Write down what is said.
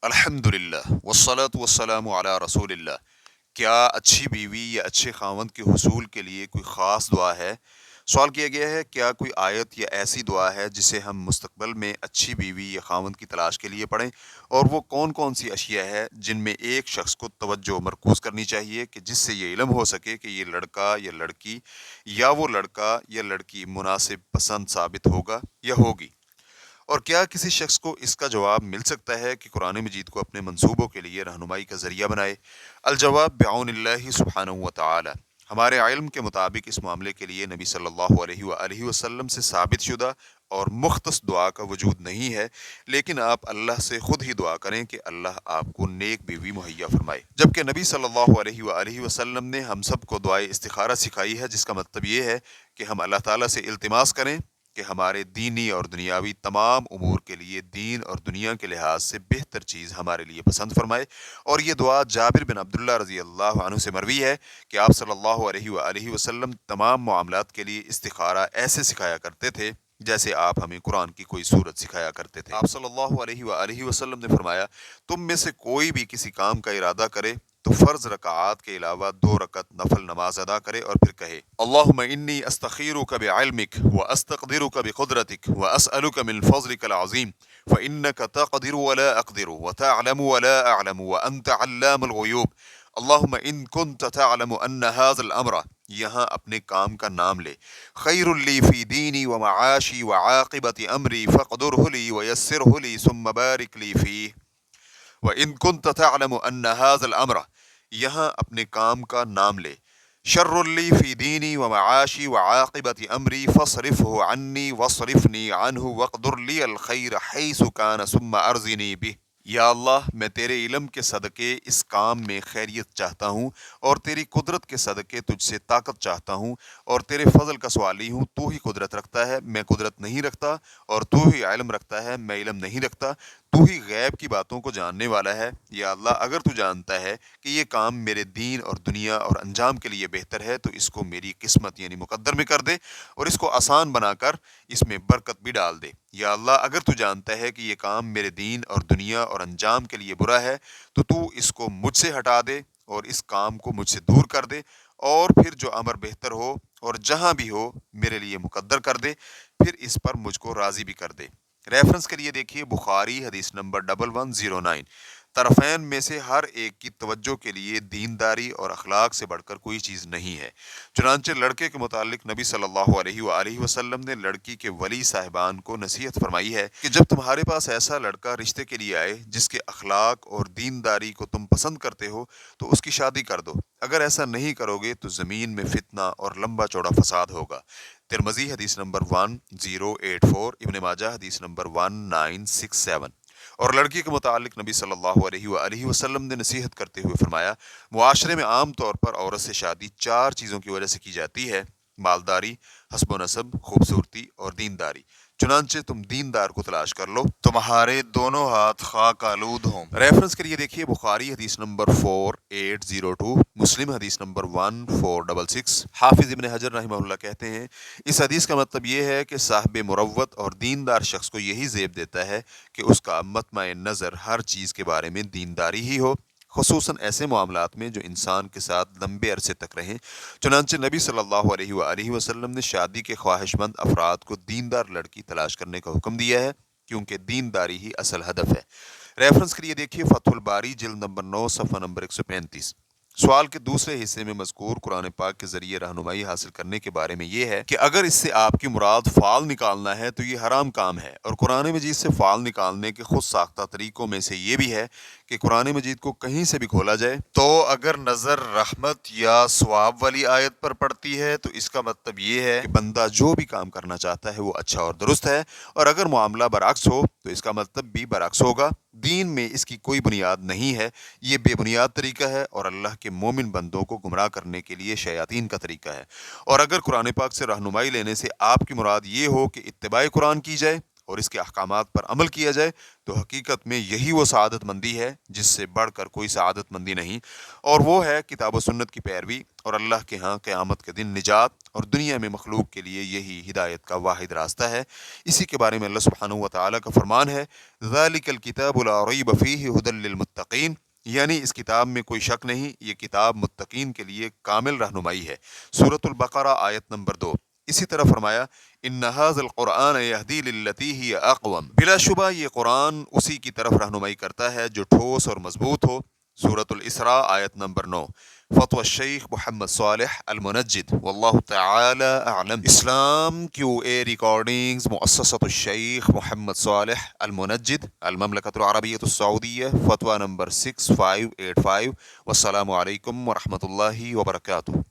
الحمدللہ والصلاة والسلام علی رسول اللہ۔ کیا اچھی بیوی یا اچھے خاوند کے حصول کے لیے کوئی خاص دعا ہے؟ سوال کیا گیا ہے کیا کوئی آیت یا ایسی دعا ہے جسے ہم مستقبل میں اچھی بیوی یا خاوند کی تلاش کے لیے پڑھیں، اور وہ کون کون سی اشیاء ہے جن میں ایک شخص کو توجہ مرکوز کرنی چاہیے کہ جس سے یہ علم ہو سکے کہ یہ لڑکا یا لڑکی یا وہ لڑکا یا لڑکی مناسب پسند ثابت ہوگا یا ہوگی؟ اور کیا کسی شخص کو اس کا جواب مل سکتا ہے کہ قرآن مجید کو اپنے منصوبوں کے لیے رہنمائی کا ذریعہ بنائے؟ الجواب بعون اللہ سبحانہ و تعالی۔ ہمارے علم کے مطابق اس معاملے کے لیے نبی صلی اللہ علیہ وآلہ وسلم سے ثابت شدہ اور مختص دعا کا وجود نہیں ہے، لیکن آپ اللہ سے خود ہی دعا کریں کہ اللہ آپ کو نیک بیوی مہیا فرمائے۔ جبکہ نبی صلی اللہ علیہ وآلہ وسلم نے ہم سب کو دعائے استخارہ سکھائی ہے، جس کا مطلب یہ ہے کہ ہم اللہ تعالیٰ سے التماس کریں کہ ہمارے دینی اور دنیاوی تمام امور کے لیے دین اور دنیا کے لحاظ سے بہتر چیز ہمارے لیے پسند فرمائے۔ اور یہ دعا جابر بن عبداللہ رضی اللہ عنہ سے مروی ہے کہ آپ صلی اللہ علیہ وآلہ وسلم تمام معاملات کے لیے استخارہ ایسے سکھایا کرتے تھے جیسے آپ ہمیں قرآن کی کوئی صورت سکھایا کرتے تھے۔ آپ صلی اللہ علیہ وآلہ وسلم نے فرمایا، تم میں سے کوئی بھی کسی کام کا ارادہ کرے تو فرض رکعات کے علاوہ 2 رکعت نفل نماز ادا کرے اور پھر کہے، اللہم انی استخیرک بعلمک واستقدرک بقدرتک واسألک من فضلک العظیم فإنک تقدر ولا اقدر وتعلم ولا اعلم وانت علام الغیوب اللہم ان کنت تعلم ان هذا الامر، یہاں اپنے کام کا نام لے، خیر لی فی دینی ومعاشی وعاقبت امری فاقدرہ لی ویسرہ لی ثم بارک لی فیہ، وَإِن كُنْتَ تَعْلَمُ أَنَّ هَذَا الْأَمْرَ، یہاں اپنے کام کا نام لے، شَرٌّ لِّي فِي دِينِي وَمَعَاشِي وَعَاقِبَةِ أَمْرِي فَاصْرِفْهُ عَنِّي وَاصْرِفْنِي عَنْهُ وَاقْدُرْ لِي الْخَيْرَ حَيْثُ كَانَ ثُمَّ أَرْزِنِي بِهِ۔ یا اللہ، میں تیرے علم کے صدقے اس کام میں خیریت چاہتا ہوں، اور تیری قدرت کے صدقے تجھ سے طاقت چاہتا ہوں، اور تیرے فضل کا سوالی ہوں۔ تو ہی قدرت رکھتا ہے، میں قدرت نہیں رکھتا، اور تو ہی علم رکھتا ہے، میں علم نہیں رکھتا، تو ہی غیب کی باتوں کو جاننے والا ہے۔ یا اللہ، اگر تو جانتا ہے کہ یہ کام میرے دین اور دنیا اور انجام کے لیے بہتر ہے تو اس کو میری قسمت یعنی مقدر میں کر دے، اور اس کو آسان بنا کر اس میں برکت بھی ڈال دے۔ یا اللہ، اگر تو جانتا ہے کہ یہ کام میرے دین اور دنیا اور انجام کے لیے برا ہے تو اس کو مجھ سے ہٹا دے اور اس کام کو مجھ سے دور کر دے، اور پھر جو امر بہتر ہو اور جہاں بھی ہو میرے لیے مقدر کر دے، پھر اس پر مجھ کو راضی بھی کر دے۔ ریفرنس کے لیے دیکھیے بخاری حدیث نمبر 1109۔ طرفین میں سے ہر ایک کی توجہ کے لیے دینداری اور اخلاق سے بڑھ کر کوئی چیز نہیں ہے۔ چنانچہ لڑکے کے متعلق نبی صلی اللہ علیہ وآلہ وسلم نے لڑکی کے ولی صاحبان کو نصیحت فرمائی ہے کہ جب تمہارے پاس ایسا لڑکا رشتے کے لیے آئے جس کے اخلاق اور دینداری کو تم پسند کرتے ہو تو اس کی شادی کر دو، اگر ایسا نہیں کرو گے تو زمین میں فتنہ اور لمبا چوڑا فساد ہوگا۔ ترمذی حدیث نمبر 1084، ابن ماجہ حدیث نمبر 1967۔ اور لڑکی کے متعلق نبی صلی اللہ علیہ وآلہ وسلم نے نصیحت کرتے ہوئے فرمایا، معاشرے میں عام طور پر عورت سے شادی 4 چیزوں کی وجہ سے کی جاتی ہے: مالداری، حسب و نسب، خوبصورتی اور دینداری۔ چنانچہ تم دیندار کو تلاش کر لو، تمہارے دونوں ہاتھ خاک آلود ہوں۔ ریفرنس کے لیے دیکھیے بخاری حدیث نمبر 4802، مسلم حدیث نمبر 1466۔ حافظ ابن حجر رحمہ اللہ کہتے ہیں، اس حدیث کا مطلب یہ ہے کہ صاحب مروت اور دیندار شخص کو یہی زیب دیتا ہے کہ اس کا مطمع نظر ہر چیز کے بارے میں دینداری ہی ہو، خصوصاً ایسے معاملات میں جو انسان کے ساتھ لمبے عرصے تک رہیں۔ چنانچہ نبی صلی اللہ علیہ وآلہ وسلم نے شادی کے خواہش مند افراد کو دیندار لڑکی تلاش کرنے کا حکم دیا ہے، کیونکہ دینداری ہی اصل ہدف ہے۔ ریفرنس کے لیے دیکھیے فتح الباری جلد نمبر 9 صفحہ نمبر 135۔ سوال کے دوسرے حصے میں مذکور قرآن پاک کے ذریعے رہنمائی حاصل کرنے کے بارے میں یہ ہے کہ اگر اس سے آپ کی مراد فال نکالنا ہے تو یہ حرام کام ہے، اور قرآن مجید سے فال نکالنے کے خود ساختہ طریقوں میں سے یہ بھی ہے کہ قرآن مجید کو کہیں سے بھی کھولا جائے تو اگر نظر رحمت یا ثواب والی آیت پر پڑتی ہے تو اس کا مطلب یہ ہے کہ بندہ جو بھی کام کرنا چاہتا ہے وہ اچھا اور درست ہے، اور اگر معاملہ برعکس ہو تو اس کا مطلب بھی برعکس ہوگا۔ دین میں اس کی کوئی بنیاد نہیں ہے، یہ بے بنیاد طریقہ ہے اور اللہ کے مومن بندوں کو گمراہ کرنے کے لیے شیاطین کا طریقہ ہے۔ اور اگر قرآن پاک سے رہنمائی لینے سے آپ کی مراد یہ ہو کہ اتباع قرآن کی جائے اور اس کے احکامات پر عمل کیا جائے تو حقیقت میں یہی وہ سعادت مندی ہے جس سے بڑھ کر کوئی سعادت مندی نہیں، اور وہ ہے کتاب و سنت کی پیروی، اور اللہ کے ہاں قیامت کے دن نجات، اور دنیا میں مخلوق کے لیے یہی ہدایت کا واحد راستہ ہے۔ اسی کے بارے میں اللہ سبحانہ و تعالیٰ کا فرمان ہے ذَلِكَ الْكِتَابُ لَا رَيْبَ فِيهِ هُدًى لِّلْمُتَّقِينَ، یعنی اس کتاب میں کوئی شک نہیں، یہ کتاب متقین کے لیے کامل رہنمائی ہے۔ سورۃ البقرہ آیت نمبر 2۔ اسی طرح فرمایا ان هذا القرآن يهدي للتي هي اقوم، بلا شبہ یہ قرآن اسی کی طرف رہنمائی کرتا ہے جو ٹھوس اور مضبوط ہو۔ سورۃ الاسراء آیت نمبر 9۔ فتوی الشیخ محمد صالح المنجد واللہ تعالی اعلم۔ اسلام کیو اے ریکارڈنگز مؤسسۃ الشیخ محمد صالح المنجد، المملکۃ العربیۃ السعودیہ، فتویٰ نمبر 6585۔ والسلام علیکم ورحمۃ اللہ وبرکاتہ۔